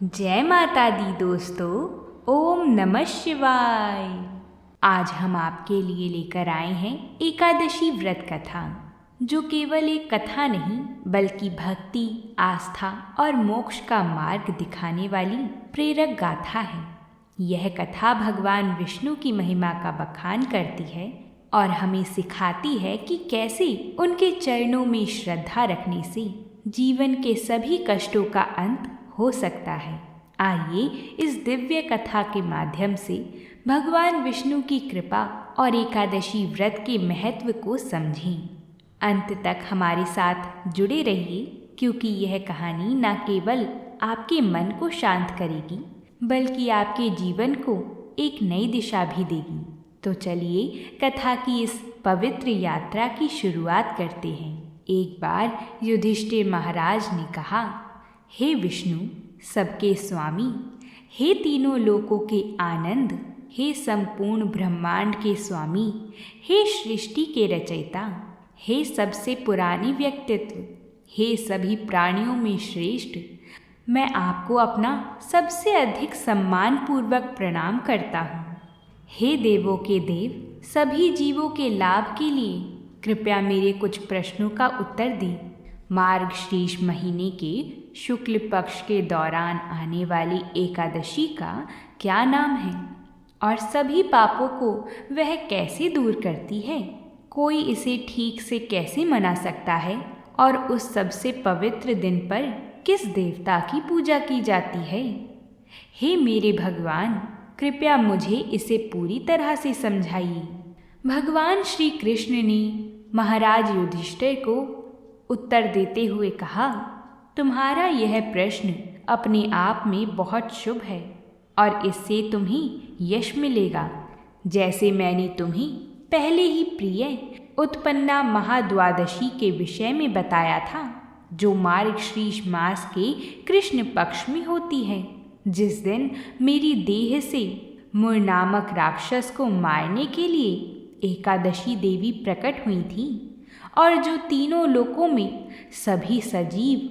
जय माता दी दोस्तों। ओम नमः शिवाय। आज हम आपके लिए लेकर आए हैं एकादशी व्रत कथा, जो केवल एक कथा नहीं बल्कि भक्ति, आस्था और मोक्ष का मार्ग दिखाने वाली प्रेरक गाथा है। यह कथा भगवान विष्णु की महिमा का बखान करती है और हमें सिखाती है कि कैसे उनके चरणों में श्रद्धा रखने से जीवन के सभी कष्टों का अंत हो सकता है। आइए इस दिव्य कथा के माध्यम से भगवान विष्णु की कृपा और एकादशी व्रत के महत्व को समझें। अंत तक हमारे साथ जुड़े रहिए, क्योंकि यह कहानी न केवल आपके मन को शांत करेगी बल्कि आपके जीवन को एक नई दिशा भी देगी। तो चलिए कथा की इस पवित्र यात्रा की शुरुआत करते हैं। एक बार युधिष्ठिर महाराज ने कहा, हे विष्णु, सबके स्वामी, हे तीनों लोकों के आनंद, हे संपूर्ण ब्रह्मांड के स्वामी, हे सृष्टि के रचयिता, हे सबसे पुराने व्यक्तित्व, हे सभी प्राणियों में श्रेष्ठ, मैं आपको अपना सबसे अधिक सम्मान पूर्वक प्रणाम करता हूँ। हे देवों के देव, सभी जीवों के लाभ के लिए कृपया मेरे कुछ प्रश्नों का उत्तर दें। मार्गशीर्ष महीने के शुक्ल पक्ष के दौरान आने वाली एकादशी का क्या नाम है और सभी पापों को वह कैसे दूर करती है? कोई इसे ठीक से कैसे मना सकता है और उस सबसे पवित्र दिन पर किस देवता की पूजा की जाती है? हे मेरे भगवान, कृपया मुझे इसे पूरी तरह से समझाइए। भगवान श्री कृष्ण ने महाराज युधिष्ठिर को उत्तर देते हुए कहा, तुम्हारा यह प्रश्न अपने आप में बहुत शुभ है और इससे तुम्हें यश मिलेगा। जैसे मैंने तुम्हें पहले ही प्रिय उत्पन्ना महाद्वादशी के विषय में बताया था, जो मार्गशीर्ष मास के कृष्ण पक्ष में होती है, जिस दिन मेरी देह से मुर नामक राक्षस को मारने के लिए एकादशी देवी प्रकट हुई थी और जो तीनों लोकों में सभी सजीव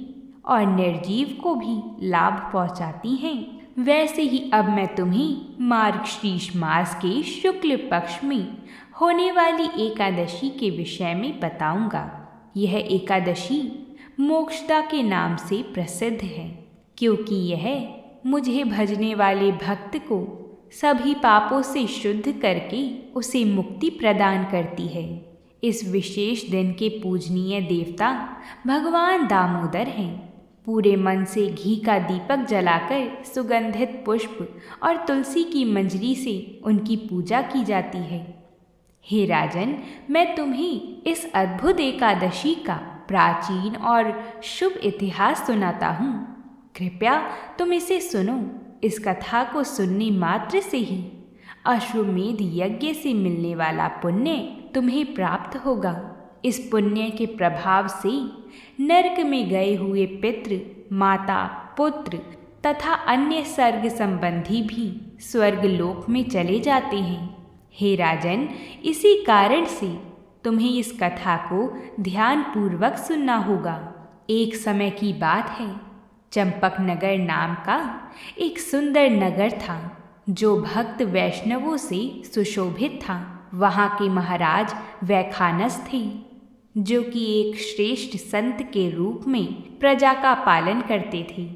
और निर्जीव को भी लाभ पहुंचाती हैं। वैसे ही अब मैं तुम्हें मार्गशीर्ष मास के शुक्ल पक्ष में होने वाली एकादशी के विषय में बताऊंगा। यह एकादशी मोक्षदा के नाम से प्रसिद्ध है, क्योंकि यह मुझे भजने वाले भक्त को सभी पापों से शुद्ध करके उसे मुक्ति प्रदान करती है। इस विशेष दिन के पूजनीय देवता भगवान दामोदर हैं। पूरे मन से घी का दीपक जलाकर सुगंधित पुष्प और तुलसी की मंजरी से उनकी पूजा की जाती है। हे राजन, मैं तुम्हें इस अद्भुत एकादशी का प्राचीन और शुभ इतिहास सुनाता हूँ। कृपया तुम इसे सुनो। इस कथा को सुनने मात्र से ही अश्वमेध यज्ञ से मिलने वाला पुण्य तुम्हें प्राप्त होगा। इस पुण्य के प्रभाव से नरक में गए हुए पितृ, माता, पुत्र तथा अन्य सर्ग संबंधी भी स्वर्ग लोक में चले जाते हैं। हे राजन, इसी कारण से तुम्हें इस कथा को ध्यान पूर्वक सुनना होगा। एक समय की बात है, चंपक नगर नाम का एक सुंदर नगर था, जो भक्त वैष्णवों से सुशोभित था। वहाँ के महाराज वैखानस थे, जो कि एक श्रेष्ठ संत के रूप में प्रजा का पालन करते थे,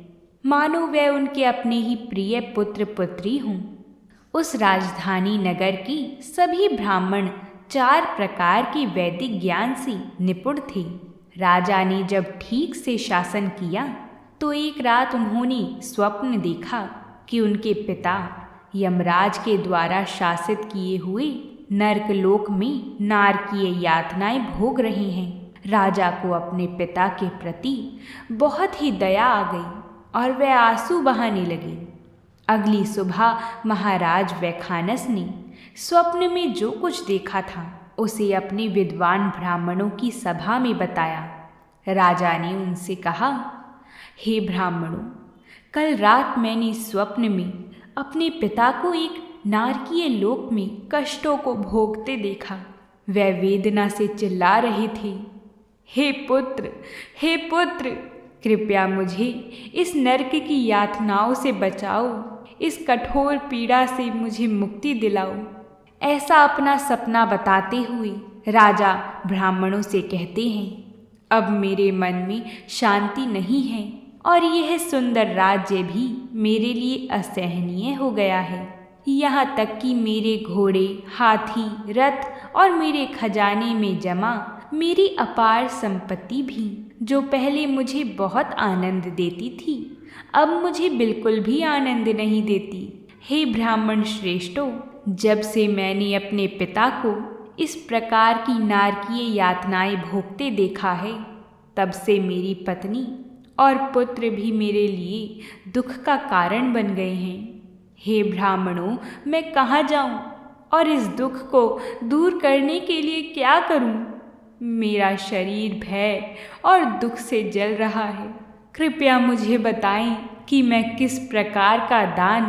मानो वे उनके अपने ही प्रिय पुत्र पुत्री हों। उस राजधानी नगर की सभी ब्राह्मण 4 प्रकार के वैदिक ज्ञान से निपुण थे। राजा ने जब ठीक से शासन किया तो एक रात उन्होंने स्वप्न देखा कि उनके पिता यमराज के द्वारा शासित किए हुए नरकलोक में नारकीय यातनाएं भोग रहे हैं। राजा को अपने पिता के प्रति बहुत ही दया आ गई और वह आंसू बहाने लगे। अगली सुबह महाराज वैखानस ने स्वप्न में जो कुछ देखा था उसे अपने विद्वान ब्राह्मणों की सभा में बताया। राजा ने उनसे कहा, हे ब्राह्मणों, कल रात मैंने स्वप्न में अपने पिता को एक नारकीय लोक में कष्टों को भोगते देखा। वह वेदना से चिल्ला रहे थे, हे पुत्र, कृपया मुझे इस नर्क की यातनाओं से बचाओ, इस कठोर पीड़ा से मुझे मुक्ति दिलाओ। ऐसा अपना सपना बताते हुए राजा ब्राह्मणों से कहते हैं, अब मेरे मन में शांति नहीं है और यह सुंदर राज्य भी मेरे लिए असहनीय हो गया है। यहाँ तक कि मेरे घोड़े, हाथी, रथ और मेरे खजाने में जमा मेरी अपार संपत्ति भी, जो पहले मुझे बहुत आनंद देती थी, अब मुझे बिल्कुल भी आनंद नहीं देती। हे ब्राह्मण श्रेष्ठों, जब से मैंने अपने पिता को इस प्रकार की नारकीय यातनाएं भोगते देखा है, तब से मेरी पत्नी और पुत्र भी मेरे लिए दुख का कारण बन गए हैं। हे ब्राह्मणों, मैं कहाँ जाऊँ और इस दुख को दूर करने के लिए क्या करूँ? मेरा शरीर भय और दुख से जल रहा है। कृपया मुझे बताएं कि मैं किस प्रकार का दान,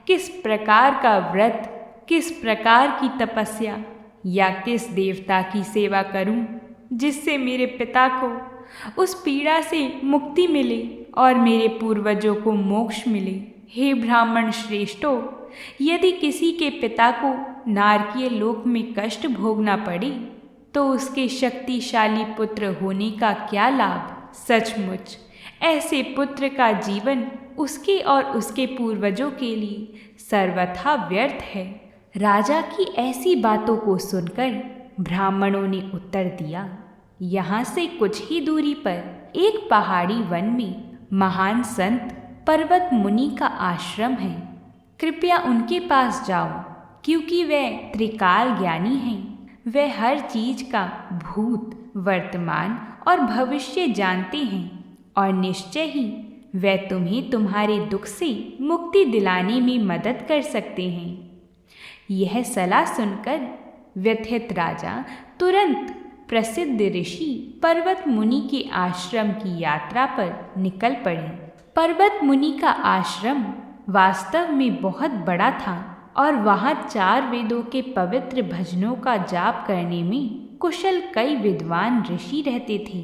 किस प्रकार का व्रत, किस प्रकार की तपस्या या किस देवता की सेवा करूं, जिससे मेरे पिता को उस पीड़ा से मुक्ति मिले और मेरे पूर्वजों को मोक्ष मिले। हे ब्राह्मण श्रेष्ठों, यदि किसी के पिता को नारकीय लोक में कष्ट भोगना पड़े तो उसके शक्तिशाली पुत्र होने का क्या लाभ? सचमुच ऐसे पुत्र का जीवन उसके और उसके पूर्वजों के लिए सर्वथा व्यर्थ है। राजा की ऐसी बातों को सुनकर ब्राह्मणों ने उत्तर दिया, यहाँ से कुछ ही दूरी पर एक पहाड़ी वन में महान संत पर्वत मुनि का आश्रम है। कृपया उनके पास जाओ, क्योंकि वे त्रिकाल ज्ञानी हैं। वे हर चीज का भूत, वर्तमान और भविष्य जानते हैं और निश्चय ही वे तुम्हें तुम्हारे दुख से मुक्ति दिलाने में मदद कर सकते हैं। यह सलाह सुनकर व्यथित राजा तुरंत प्रसिद्ध ऋषि पर्वत मुनि के आश्रम की यात्रा पर निकल पड़े। पर्वत मुनि का आश्रम वास्तव में बहुत बड़ा था और वहाँ 4 वेदों के पवित्र भजनों का जाप करने में कुशल कई विद्वान ऋषि रहते थे।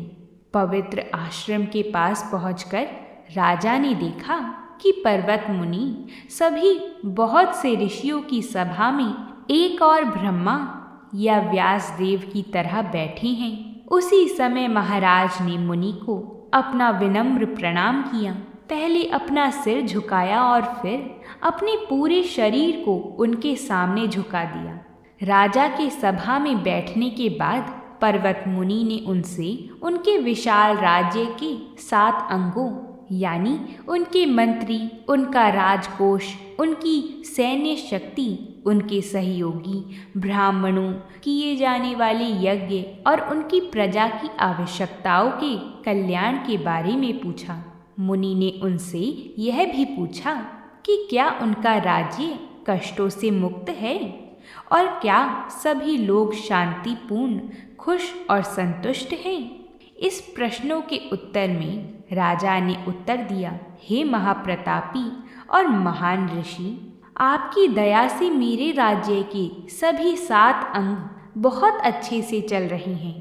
पवित्र आश्रम के पास पहुंचकर राजा ने देखा कि पर्वत मुनि सभी बहुत से ऋषियों की सभा में एक और ब्रह्मा या व्यास देव की तरह बैठे हैं। उसी समय महाराज ने मुनि को अपना विनम्र प्रणाम किया। पहले अपना सिर झुकाया और फिर अपने पूरे शरीर को उनके सामने झुका दिया। राजा के सभा में बैठने के बाद पर्वत मुनि ने उनसे उनके विशाल राज्य के 7 अंगों यानी उनके मंत्री, उनका राजकोष, उनकी सैन्य शक्ति, उनके सहयोगी ब्राह्मणों, किए जाने वाले यज्ञ और उनकी प्रजा की आवश्यकताओं के कल्याण के बारे में पूछा। मुनि ने उनसे यह भी पूछा कि क्या उनका राज्य कष्टों से मुक्त है और क्या सभी लोग शांतिपूर्ण, खुश और संतुष्ट हैं। इस प्रश्नों के उत्तर में राजा ने उत्तर दिया, हे महाप्रतापी और महान ऋषि, आपकी दया से मेरे राज्य के सभी 7 अंग बहुत अच्छे से चल रहे हैं।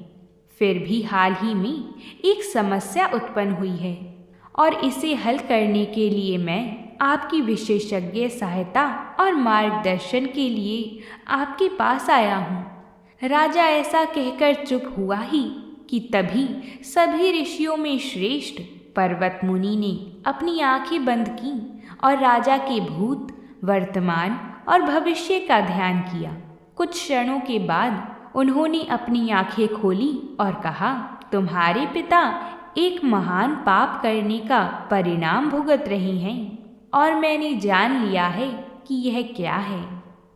फिर भी हाल ही में एक समस्या उत्पन्न हुई है और इसे हल करने के लिए मैं आपकी विशेषज्ञ सहायता और मार्गदर्शन के लिए आपके पास आया हूँ। राजा ऐसा कहकर चुप हुआ ही कि तभी सभी ऋषियों में श्रेष्ठ पर्वत मुनि ने अपनी आंखें बंद की और राजा के भूत, वर्तमान और भविष्य का ध्यान किया। कुछ क्षणों के बाद उन्होंने अपनी आंखें खोली और कहा, तुम्हारे पिता एक महान पाप करने का परिणाम भुगत रहे हैं और मैंने जान लिया है कि यह क्या है।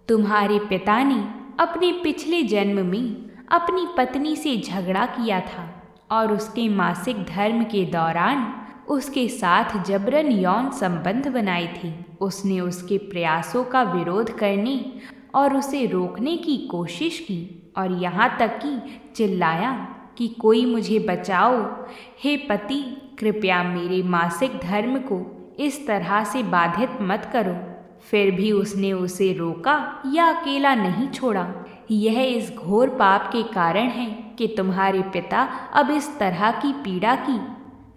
तुम्हारे पिता ने अपने पिछले जन्म में अपनी पत्नी से झगड़ा किया था और उसके मासिक धर्म के दौरान उसके साथ जबरन यौन संबंध बनाए थे। उसने उसके प्रयासों का विरोध करने और उसे रोकने की कोशिश की और यहाँ तक कि चिल्लाया कि कोई मुझे बचाओ। हे पति, कृपया मेरे मासिक धर्म को इस तरह से बाधित मत करो। फिर भी उसने उसे रोका या अकेला नहीं छोड़ा। यह इस घोर पाप के कारण है कि तुम्हारे पिता अब इस तरह की पीड़ा की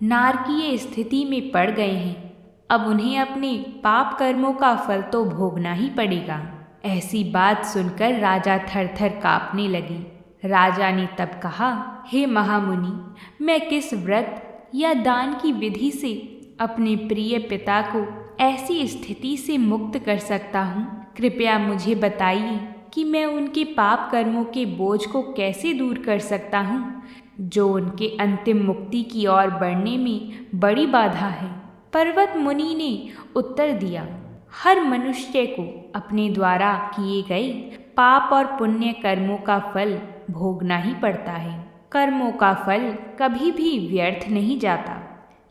नारकीय स्थिति में पड़ गए हैं। अब उन्हें अपने पाप कर्मों का फल तो भोगना ही पड़ेगा। ऐसी बात सुनकर राजा थर-थर कांपने लगे। राजा ने तब कहा, हे महामुनि, मैं किस व्रत या दान की विधि से अपने प्रिय पिता को ऐसी स्थिति से मुक्त कर सकता हूँ? कृपया मुझे बताइए कि मैं उनके पाप कर्मों के बोझ को कैसे दूर कर सकता हूँ, जो उनके अंतिम मुक्ति की ओर बढ़ने में बड़ी बाधा है। पर्वत मुनि ने उत्तर दिया, हर मनुष्य को अपने द्वारा किए गए पाप और पुण्य कर्मों का फल भोगना ही पड़ता है। कर्मों का फल कभी भी व्यर्थ नहीं जाता।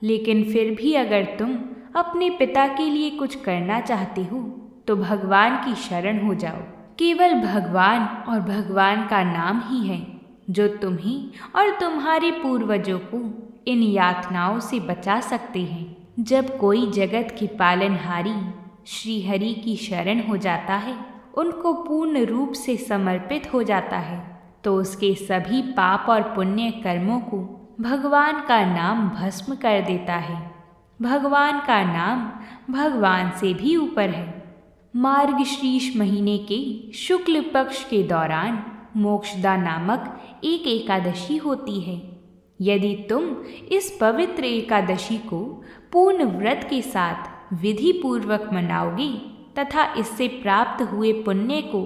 लेकिन फिर भी अगर तुम अपने पिता के लिए कुछ करना चाहते हो तो भगवान की शरण हो जाओ। केवल भगवान और भगवान का नाम ही है जो तुम्हें और तुम्हारे पूर्वजों को इन यातनाओं से बचा सकते हैं। जब कोई जगत के पालनहारी श्री हरि की शरण हो जाता है, उनको पूर्ण रूप से समर्पित हो जाता है, तो उसके सभी पाप और पुण्य कर्मों को भगवान का नाम भस्म कर देता है। भगवान का नाम भगवान से भी ऊपर है। मार्गशीर्ष महीने के शुक्ल पक्ष के दौरान मोक्षदा नामक एक एकादशी होती है। यदि तुम इस पवित्र एकादशी को पूर्ण व्रत के साथ विधि पूर्वक मनाओगे तथा इससे प्राप्त हुए पुण्य को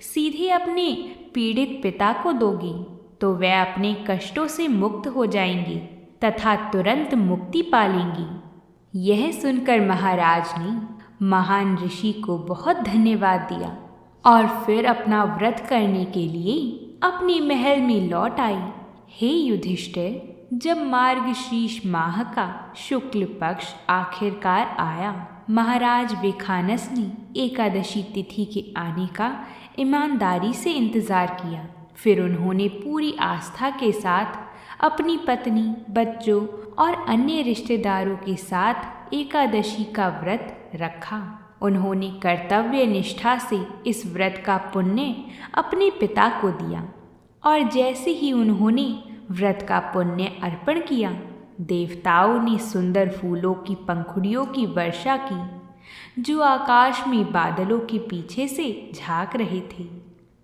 सीधे अपने पीड़ित पिता को दोगे, तो वह अपने कष्टों से मुक्त हो जाएंगे तथा तुरंत मुक्ति पालेंगी। यह सुनकर महाराज ने महान ऋषि को बहुत धन्यवाद दिया और फिर अपना व्रत करने के लिए अपने महल में लौट आए। हे युधिष्ठिर, जब मार्गशीर्ष माह का शुक्ल पक्ष आखिरकार आया, महाराज विखानस ने एकादशी तिथि के आने का ईमानदारी से इंतजार किया। फिर उन्होंने पूरी आस्था के साथ अपनी पत्नी, बच्चों और अन्य रिश्तेदारों के साथ एकादशी का व्रत रखा। उन्होंने कर्तव्य निष्ठा से इस व्रत का पुण्य अपने पिता को दिया और जैसे ही उन्होंने व्रत का पुण्य अर्पण किया, देवताओं ने सुंदर फूलों की पंखुड़ियों की वर्षा की जो आकाश में बादलों के पीछे से झांक रहे थे।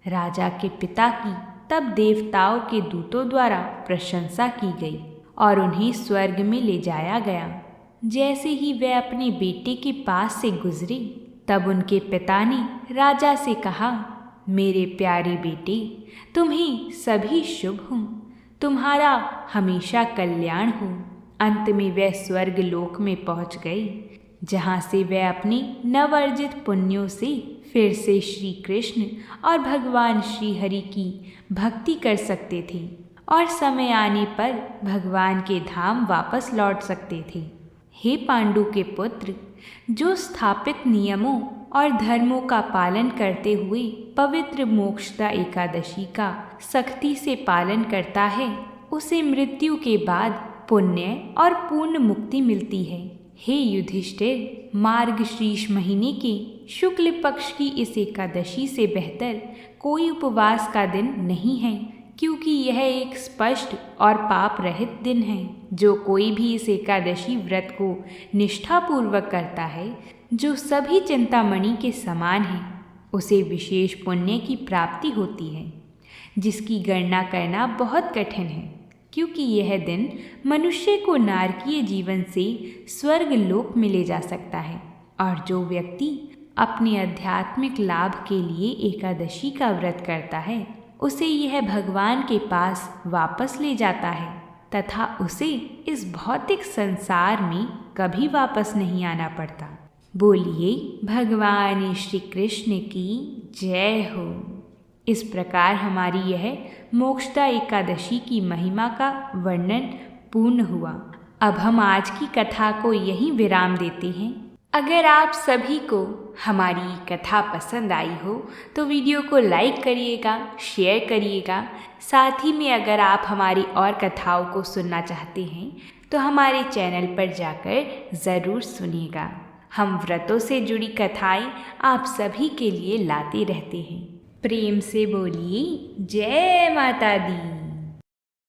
राजा के पिता की तब देवताओं के दूतों द्वारा प्रशंसा की गई और उन्हें स्वर्ग में ले जाया गया। जैसे ही वह अपने बेटे के पास से गुजरे, तब उनके पिता ने राजा से कहा, मेरे प्यारे बेटे, तुम्हें सभी शुभ हो, तुम्हारा हमेशा कल्याण हो। अंत में वह स्वर्ग लोक में पहुंच गए, जहाँ से वह अपने नवर्जित पुण्यों से फिर से श्री कृष्ण और भगवान श्री हरि की भक्ति कर सकते थे और समय आने पर भगवान के धाम वापस लौट सकते थे। हे पांडु के पुत्र, जो स्थापित नियमों और धर्मों का पालन करते हुए पवित्र मोक्षदा एकादशी का सख्ती से पालन करता है, उसे मृत्यु के बाद पुण्य और पूर्ण मुक्ति मिलती है। हे युधिष्ठिर, मार्गशीर्ष महीने के शुक्ल पक्ष की इस एकादशी से बेहतर कोई उपवास का दिन नहीं है, क्योंकि यह एक स्पष्ट और पाप रहित दिन है। जो कोई भी इस एकादशी व्रत को निष्ठापूर्वक करता है, जो सभी चिंतामणि के समान है, उसे विशेष पुण्य की प्राप्ति होती है, जिसकी गणना करना बहुत कठिन है, क्योंकि यह दिन मनुष्य को नारकीय जीवन से स्वर्ग लोक में ले जा सकता है। और जो व्यक्ति अपने आध्यात्मिक लाभ के लिए एकादशी का व्रत करता है, उसे यह भगवान के पास वापस ले जाता है तथा उसे इस भौतिक संसार में कभी वापस नहीं आना पड़ता। बोलिए भगवान श्री कृष्ण की जय हो। इस प्रकार हमारी यह मोक्षदा एकादशी की महिमा का वर्णन पूर्ण हुआ। अब हम आज की कथा को यहीं विराम देते हैं। अगर आप सभी को हमारी कथा पसंद आई हो तो वीडियो को लाइक करिएगा, शेयर करिएगा। साथ ही में अगर आप हमारी और कथाओं को सुनना चाहते हैं तो हमारे चैनल पर जाकर ज़रूर सुनिएगा। हम व्रतों से जुड़ी कथाएं आप सभी के लिए लाते रहते हैं। प्रेम से बोलिए जय माता दी।